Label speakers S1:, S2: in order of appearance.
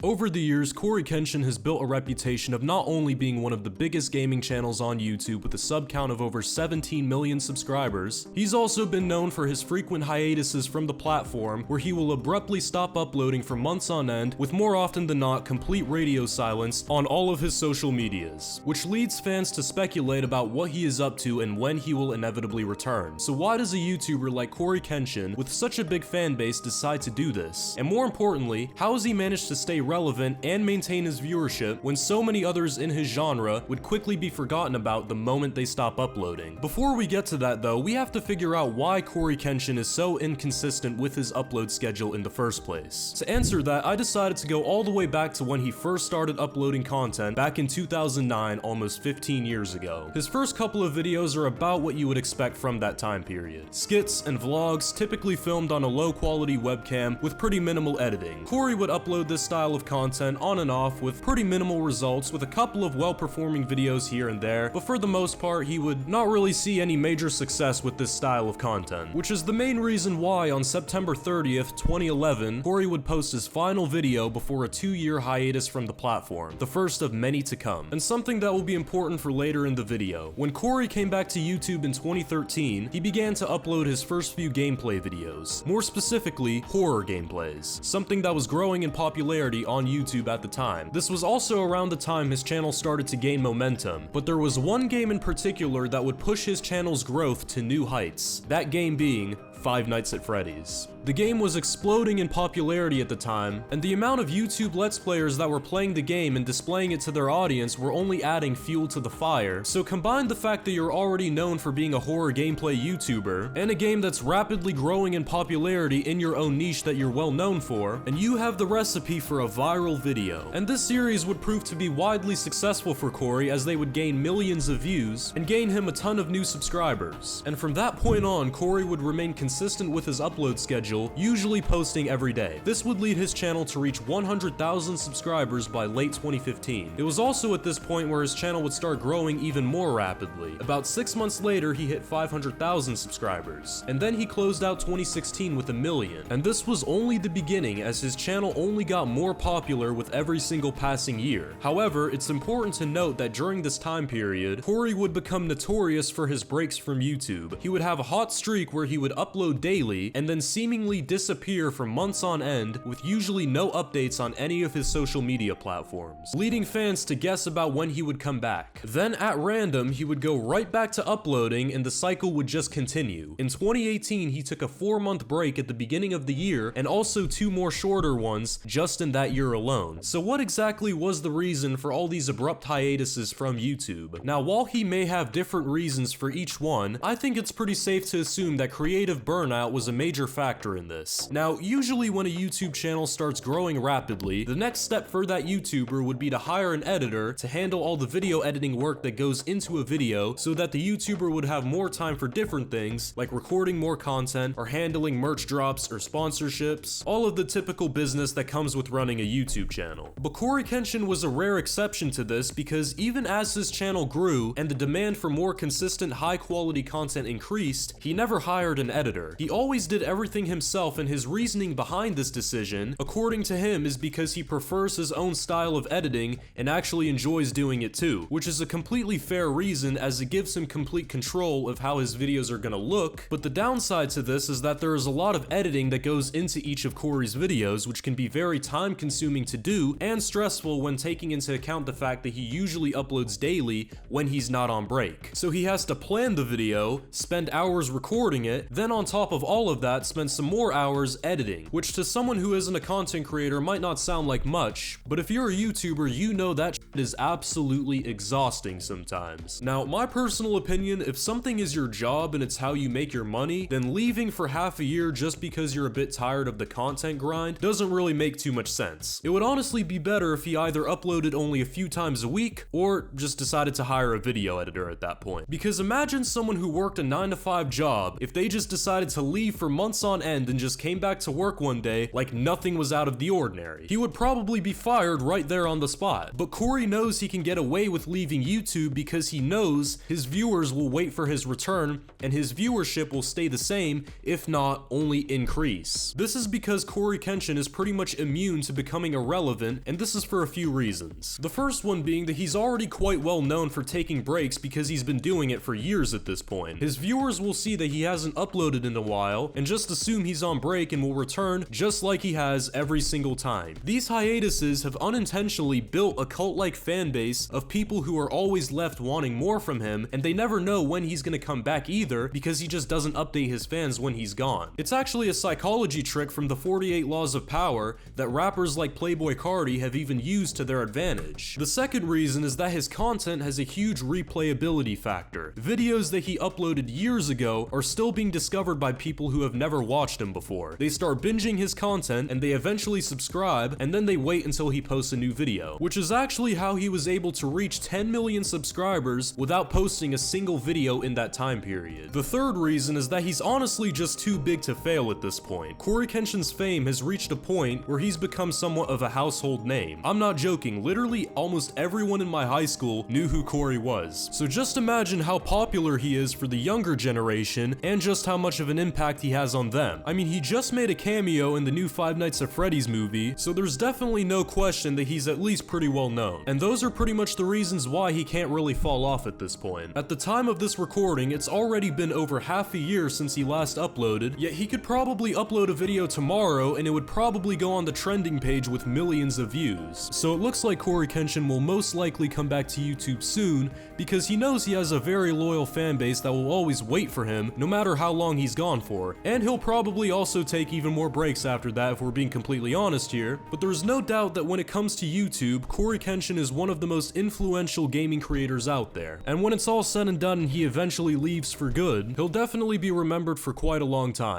S1: Over the years, CoryxKenshin has built a reputation of not only being one of the biggest gaming channels on YouTube with a sub count of over 17 million subscribers, he's also been known for his frequent hiatuses from the platform where he will abruptly stop uploading for months on end with more often than not complete radio silence on all of his social medias, which leads fans to speculate about what he is up to and when he will inevitably return. So why does a YouTuber like CoryxKenshin with such a big fan base decide to do this? And more importantly, how has he managed to stay relevant and maintain his viewership when so many others in his genre would quickly be forgotten about the moment they stop uploading? Before we get to that though, we have to figure out why CoryxKenshin is so inconsistent with his upload schedule in the first place. To answer that, I decided to go all the way back to when he first started uploading content back in 2009, almost 15 years ago. His first couple of videos are about what you would expect from that time period. Skits and vlogs, typically filmed on a low quality webcam with pretty minimal editing. Cory would upload this style of content on and off with pretty minimal results, with a couple of well-performing videos here and there, but for the most part he would not really see any major success with this style of content, which is the main reason why on September 30th, 2011, Cory would post his final video before a 2-year hiatus from the platform, the first of many to come, and something that will be important for later in the video. When Cory came back to YouTube in 2013, he began to upload his first few gameplay videos, more specifically horror gameplays, something that was growing in popularity on YouTube at the time. This was also around the time his channel started to gain momentum, but there was one game in particular that would push his channel's growth to new heights, that game being Five Nights at Freddy's. The game was exploding in popularity at the time, and the amount of YouTube Let's Players that were playing the game and displaying it to their audience were only adding fuel to the fire. So combine the fact that you're already known for being a horror gameplay YouTuber, and a game that's rapidly growing in popularity in your own niche that you're well known for, and you have the recipe for a viral video. And this series would prove to be widely successful for Cory, as they would gain millions of views and gain him a ton of new subscribers. And from that point on, Cory would remain consistent with his upload schedule, usually posting every day. This would lead his channel to reach 100,000 subscribers by late 2015. It was also at this point where his channel would start growing even more rapidly. About 6 months later, he hit 500,000 subscribers, and then he closed out 2016 with 1 million. And this was only the beginning, as his channel only got more popular with every single passing year. However, it's important to note that during this time period, Cory would become notorious for his breaks from YouTube. He would have a hot streak where he would upload daily and then seemingly disappear for months on end with usually no updates on any of his social media platforms, leading fans to guess about when he would come back. Then at random, he would go right back to uploading and the cycle would just continue. In 2018, he took a 4-month break at the beginning of the year and also 2 more shorter ones just in that year alone. So what exactly was the reason for all these abrupt hiatuses from YouTube? Now, while he may have different reasons for each one, I think it's pretty safe to assume that creative burnout was a major factor in this. Now, usually when a YouTube channel starts growing rapidly, the next step for that YouTuber would be to hire an editor to handle all the video editing work that goes into a video, so that the YouTuber would have more time for different things like recording more content or handling merch drops or sponsorships, all of the typical business that comes with running a YouTube channel. But CoryxKenshin was a rare exception to this, because even as his channel grew and the demand for more consistent high quality content increased, he never hired an editor. He always did everything himself, and his reasoning behind this decision, according to him, is because he prefers his own style of editing and actually enjoys doing it too, which is a completely fair reason, as it gives him complete control of how his videos are gonna look. But the downside to this is that there is a lot of editing that goes into each of Cory's videos, which can be very time consuming to do and stressful when taking into account the fact that he usually uploads daily when he's not on break. So he has to plan the video, spend hours recording it, then on top of all of that, spend some more hours editing, which to someone who isn't a content creator might not sound like much, but if you're a YouTuber, you know that shit is absolutely exhausting sometimes. Now, my personal opinion, if something is your job and it's how you make your money, then leaving for half a year just because you're a bit tired of the content grind doesn't really make too much sense. It would honestly be better if he either uploaded only a few times a week or just decided to hire a video editor at that point. Because imagine someone who worked a 9-to-5 job, if they just decided to leave for months on end hand and just came back to work one day like nothing was out of the ordinary. He would probably be fired right there on the spot. But Cory knows he can get away with leaving YouTube because he knows his viewers will wait for his return and his viewership will stay the same, if not only increase. This is because CoryxKenshin is pretty much immune to becoming irrelevant, and this is for a few reasons. The first one being that he's already quite well known for taking breaks because he's been doing it for years at this point. His viewers will see that he hasn't uploaded in a while and just assume he's on break and will return just like he has every single time. These hiatuses have unintentionally built a cult-like fan base of people who are always left wanting more from him, and they never know when he's gonna come back either because he just doesn't update his fans when he's gone. It's actually a psychology trick from the 48 Laws of Power that rappers like Playboi Carti have even used to their advantage. The second reason is that his content has a huge replayability factor. Videos that he uploaded years ago are still being discovered by people who have never watched him before. They start binging his content and they eventually subscribe, and then they wait until he posts a new video, which is actually how he was able to reach 10 million subscribers without posting a single video in that time period. The third reason is that he's honestly just too big to fail at this point. CoryxKenshin's fame has reached a point where he's become somewhat of a household name. I'm not joking, literally almost everyone in my high school knew who Cory was. So just imagine how popular he is for the younger generation and just how much of an impact he has on them. I mean, he just made a cameo in the new Five Nights at Freddy's movie, so there's definitely no question that he's at least pretty well known. And those are pretty much the reasons why he can't really fall off at this point. At the time of this recording, it's already been over half a year since he last uploaded, yet he could probably upload a video tomorrow and it would probably go on the trending page with millions of views. So it looks like CoryxKenshin will most likely come back to YouTube soon because he knows he has a very loyal fan base that will always wait for him no matter how long he's gone for, and he'll probably also take even more breaks after that if we're being completely honest here. But there's no doubt that when it comes to YouTube, CoryxKenshin is one of the most influential gaming creators out there, and when it's all said and done and he eventually leaves for good, he'll definitely be remembered for quite a long time.